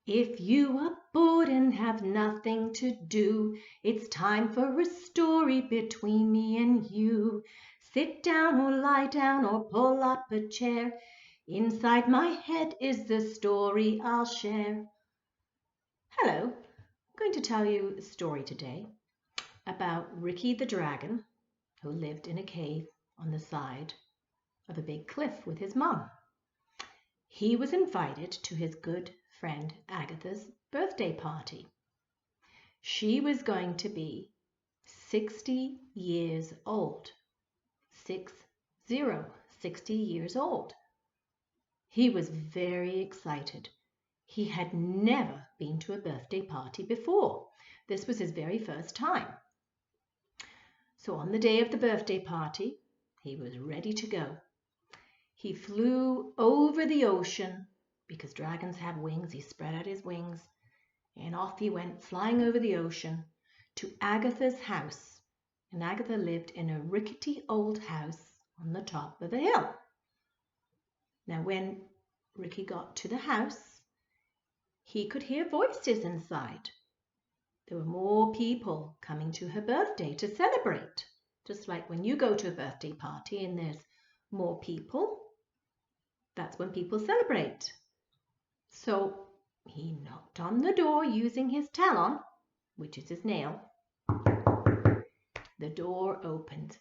If you are bored and have nothing to do, it's time for a story between me and you. Sit down or lie down or pull up a chair. Inside my head is the story I'll share. Hello, I'm going to tell you a story today about Ricky the dragon who lived in a cave on the side of a big cliff with his mum. He was invited to his good friend Agatha's birthday party. She was going to be 60 years old. 60 years old. He was very excited. He had never been to a birthday party before. This was his very first time. So on the day of the birthday party, he was ready to go. He flew over the ocean because dragons have wings. He spread out his wings and off he went flying over the ocean to Agatha's house. And Agatha lived in a rickety old house on the top of a hill. Now when Ricky got to the house, he could hear voices inside. There were more people coming to her birthday to celebrate. Just like when you go to a birthday party and there's more people, that's when people celebrate. So he knocked on the door using his talon, which is his nail. The door opened.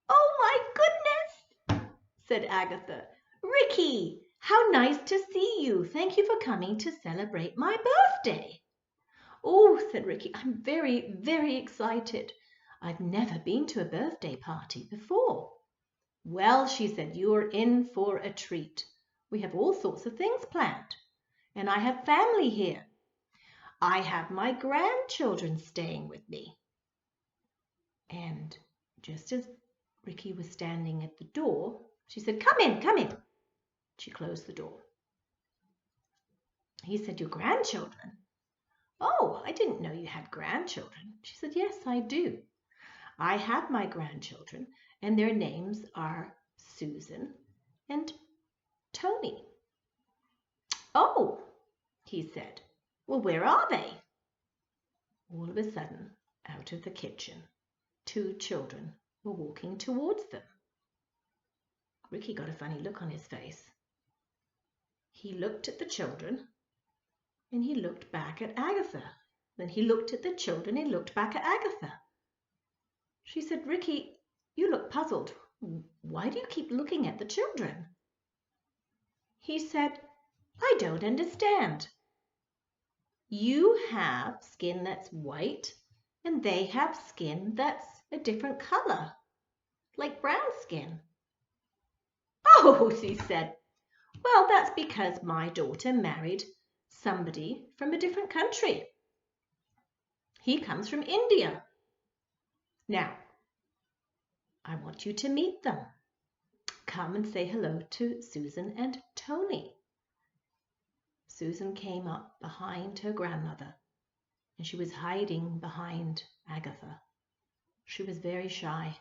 "Oh my goodness," said Agatha. "Ricky, how nice to see you. Thank you for coming to celebrate my birthday." "Oh," said Ricky, "I'm very, very excited. I've never been to a birthday party before." "Well," she said, "you're in for a treat. We have all sorts of things planned, and I have family here. I have my grandchildren staying with me." And just as Ricky was standing at the door, she said, "Come in, come in." She closed the door. He said, "Your grandchildren? Oh, I didn't know you had grandchildren." She said, "Yes, I do. I have my grandchildren, and their names are Susan and Tony." "Oh," he said, "well, where are they?" All of a sudden, out of the kitchen, 2 children were walking towards them. Ricky got a funny look on his face. He looked at the children, and he looked back at Agatha. Then he looked at the children, and he looked back at Agatha. She said, "Ricky, you look puzzled. Why do you keep looking at the children?" He said, "I don't understand. You have skin that's white, and they have skin that's a different color, like brown skin." "Oh," she said, "well, that's because my daughter married somebody from a different country. He comes from India. Now, I want you to meet them. Come and say hello to Susan and Tony." Susan came up behind her grandmother, and she was hiding behind Agatha. She was very shy.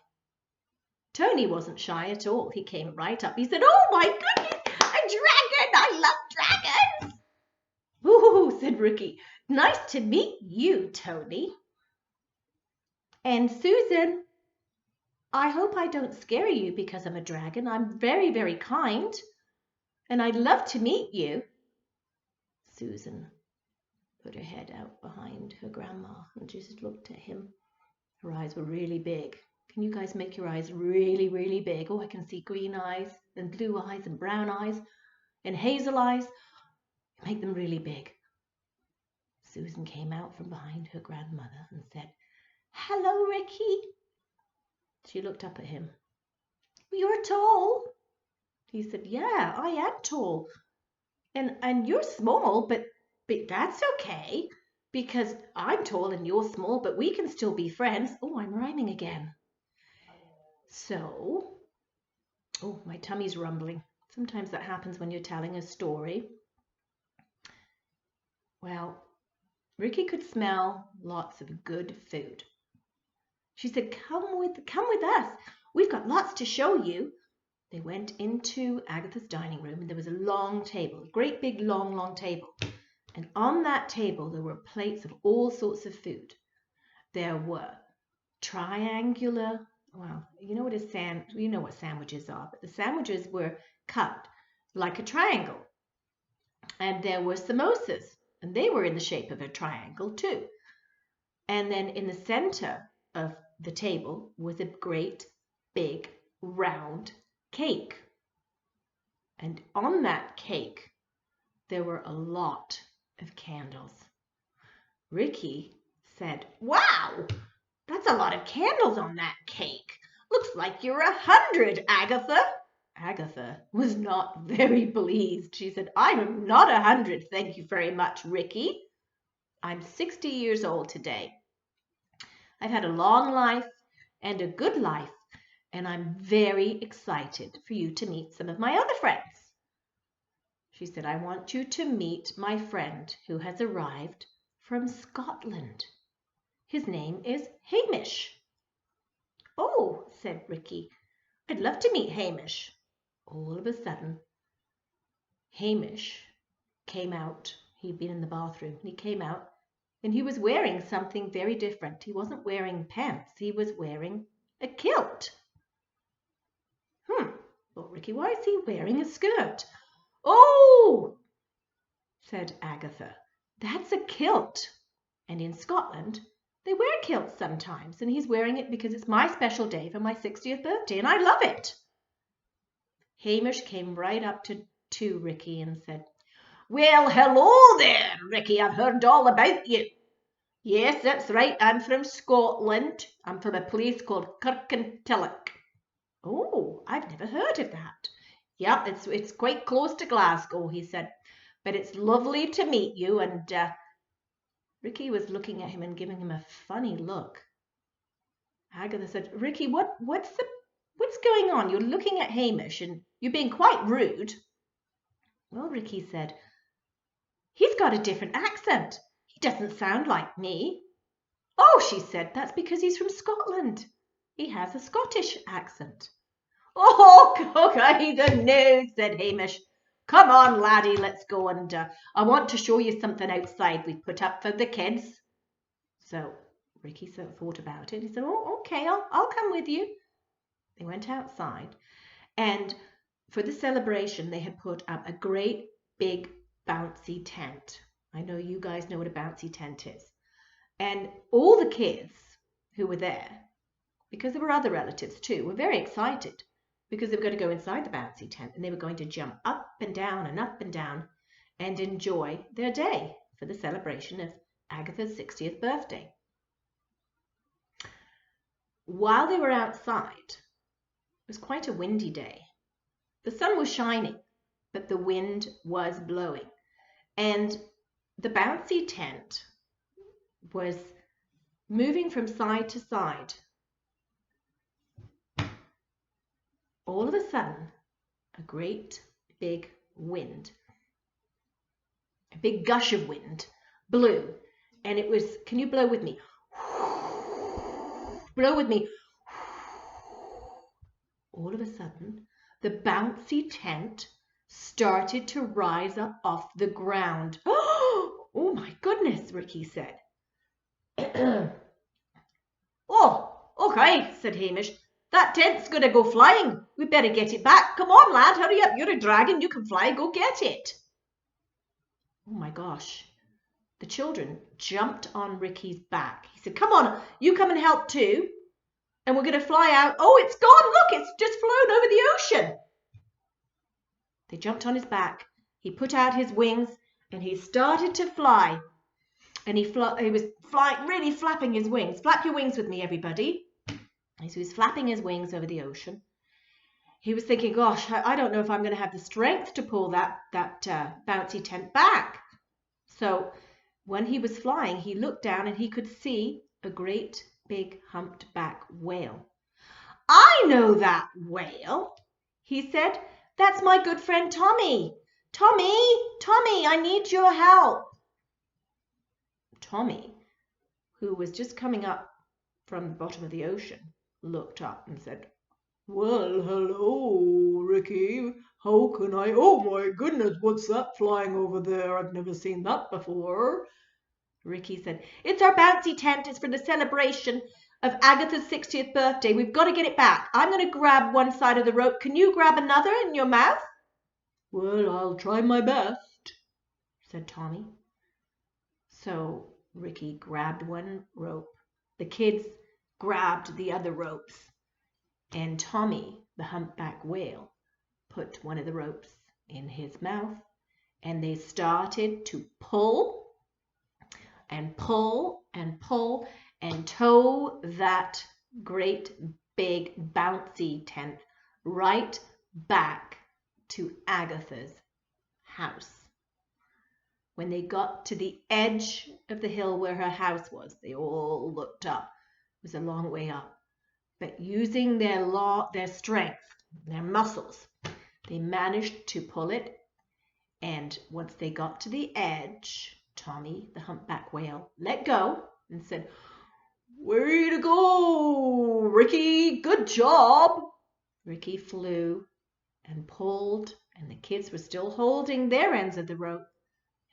Tony wasn't shy at all. He came right up. He said, "Oh my goodness, a dragon! I love dragons!" "Ooh," said Ricky, "nice to meet you, Tony. And Susan, I hope I don't scare you because I'm a dragon. I'm very, very kind, and I'd love to meet you." Susan put her head out behind her grandma and just looked at him. Her eyes were really big. Can you guys make your eyes really, really big? Oh, I can see green eyes and blue eyes and brown eyes and hazel eyes. Make them really big. Susan came out from behind her grandmother and said, "Hello, Ricky." She looked up at him. "You're tall." He said, "Yeah, I am tall. And you're small, but that's okay, because I'm tall and you're small, but we can still be friends." Oh, I'm rhyming again. So, oh, my tummy's rumbling. Sometimes that happens when you're telling a story. Well, Ricky could smell lots of good food. She said, come with us. We've got lots to show you." They went into Agatha's dining room, and there was a long table, a great big long table. And on that table there were plates of all sorts of food. There were triangular, well, you know what sandwiches are, but the sandwiches were cut like a triangle. And there were samosas, and they were in the shape of a triangle too. And then in the center of the table was a great big round cake. And on that cake there were a lot of candles. Ricky said, "Wow, that's a lot of candles on that cake. Looks like you're 100, Agatha." Agatha was not very pleased. She said, "I'm not 100, thank you very much, Ricky. I'm 60 years old today. I've had a long life and a good life, and I'm very excited for you to meet some of my other friends." She said, "I want you to meet my friend who has arrived from Scotland. His name is Hamish." "Oh," said Ricky, "I'd love to meet Hamish." All of a sudden, Hamish came out. He'd been in the bathroom, and he came out, and he was wearing something very different. He wasn't wearing pants. He was wearing a kilt. Thought Ricky, why is he wearing a skirt? "Oh," said Agatha, "that's a kilt. And in Scotland, they wear kilts sometimes, and he's wearing it because it's my special day for my 60th birthday, and I love it." Hamish came right up to Ricky and said, "Well, hello there, Ricky. I've heard all about you." "Yes, that's right. I'm from Scotland. I'm from a place called Kirkintilloch." "Oh, I've never heard of that." "Yep, it's quite close to Glasgow," he said. "But it's lovely to meet you." And Ricky was looking at him and giving him a funny look. Agatha said, "Ricky, what's going on? You're looking at Hamish and you're being quite rude." Well, Ricky said, "He's got a different accent. He doesn't sound like me." "Oh," she said, "that's because he's from Scotland. He has a Scottish accent." "Oh, okay, then no," said Hamish. "Come on, laddie, let's go, and I want to show you something outside we put up for the kids." So Ricky thought about it. He said, "Oh, okay, I'll come with you." They went outside, and for the celebration, they had put up a great big bouncy tent. I know you guys know what a bouncy tent is. And all the kids who were there, because there were other relatives too, were very excited because they were going to go inside the bouncy tent and they were going to jump up and down and enjoy their day for the celebration of Agatha's 60th birthday. While they were outside, it was quite a windy day. The sun was shining, but the wind was blowing. And the bouncy tent was moving from side to side. All of a sudden, a great big wind, a big gush of wind blew. And it was, can you blow with me? Blow with me. All of a sudden, the bouncy tent started to rise up off the ground. "Oh my goodness," Ricky said. "Oh, okay," said Hamish. "That tent's going to go flying. We better get it back. Come on, lad, hurry up. You're a dragon. You can fly. Go get it." Oh my gosh. The children jumped on Ricky's back. He said, "Come on, you come and help too. And we're going to fly out." "Oh, it's gone. Look, it's just flown over the ocean." They jumped on his back. He put out his wings and he started to fly. And he was flying, really flapping his wings. Flap your wings with me, everybody. As he was flapping his wings over the ocean, he was thinking, "Gosh, I don't know if I'm going to have the strength to pull that bouncy tent back." So when he was flying, he looked down and he could see a great big humped-back whale. "I know that whale," he said. "That's my good friend Tommy. Tommy, I need your help." Tommy, who was just coming up from the bottom of the ocean, looked up and said, "Well, hello, Ricky. How can I? Oh my goodness, what's that flying over there? I've never seen that before. Ricky said, "It's our bouncy tent. It's for the celebration of Agatha's 60th birthday. We've got to get it back. I'm going to grab one side of the rope. Can you grab another in your mouth?" Well, I'll try my best, said Tommy. So Ricky grabbed one rope. The kids grabbed the other ropes. And Tommy, the humpback whale, put one of the ropes in his mouth. And they started to pull and pull and pull and tow that great big bouncy tent right back to Agatha's house. When they got to the edge of the hill where her house was, they all looked up. It was a long way up. But using their strength, their muscles, they managed to pull it. And once they got to the edge, Tommy, the humpback whale, let go and said, "Way to go, Ricky! Good job!" Ricky flew and pulled, and the kids were still holding their ends of the rope,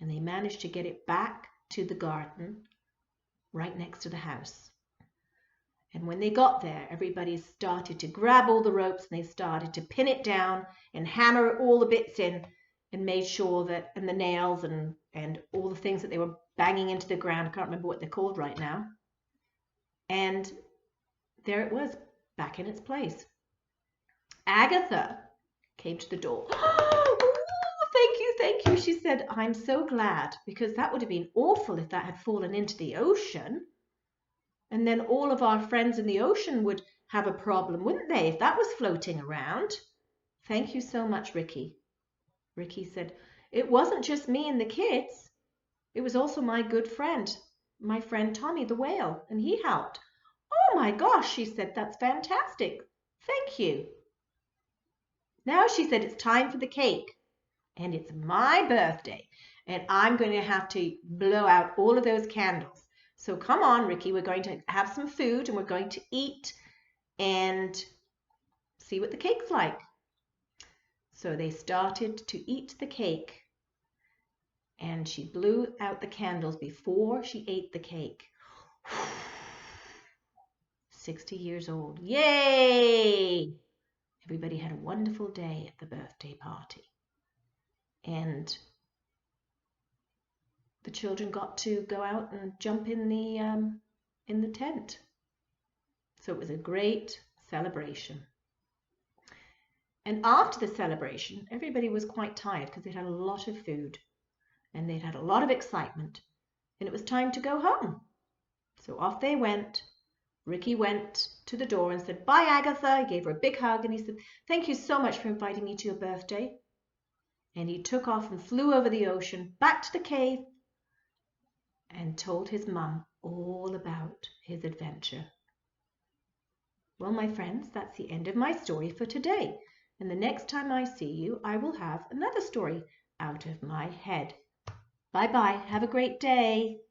and they managed to get it back to the garden right next to the house. And when they got there, everybody started to grab all the ropes and they started to pin it down and hammer all the bits in and made sure that, and the nails and all the things that they were banging into the ground. I can't remember what they're called right now. And there it was, back in its place. Agatha came to the door. "Oh, thank you," she said. "I'm so glad, because that would have been awful if that had fallen into the ocean. And then all of our friends in the ocean would have a problem, wouldn't they, if that was floating around?" "Thank you so much, Ricky." Ricky said, "It wasn't just me and the kids. It was also my good friend, my friend Tommy the whale, and he helped." "Oh my gosh," she said, "that's fantastic. Thank you." Now, she said, "It's time for the cake. And it's my birthday. And I'm going to have to blow out all of those candles. So come on, Ricky, we're going to have some food and we're going to eat and see what the cake's like." So they started to eat the cake, and she blew out the candles before she ate the cake. 60 years old. Yay! Everybody had a wonderful day at the birthday party. And the children got to go out and jump in the tent. So it was a great celebration. And after the celebration, everybody was quite tired because they'd had a lot of food and they'd had a lot of excitement, and it was time to go home. So off they went. Ricky went to the door and said, "Bye, Agatha." He gave her a big hug and he said, "Thank you so much for inviting me to your birthday." And he took off and flew over the ocean back to the cave and told his mum all about his adventure. Well, my friends, that's the end of my story for today. And the next time I see you, I will have another story out of my head. Bye-bye. Have a great day.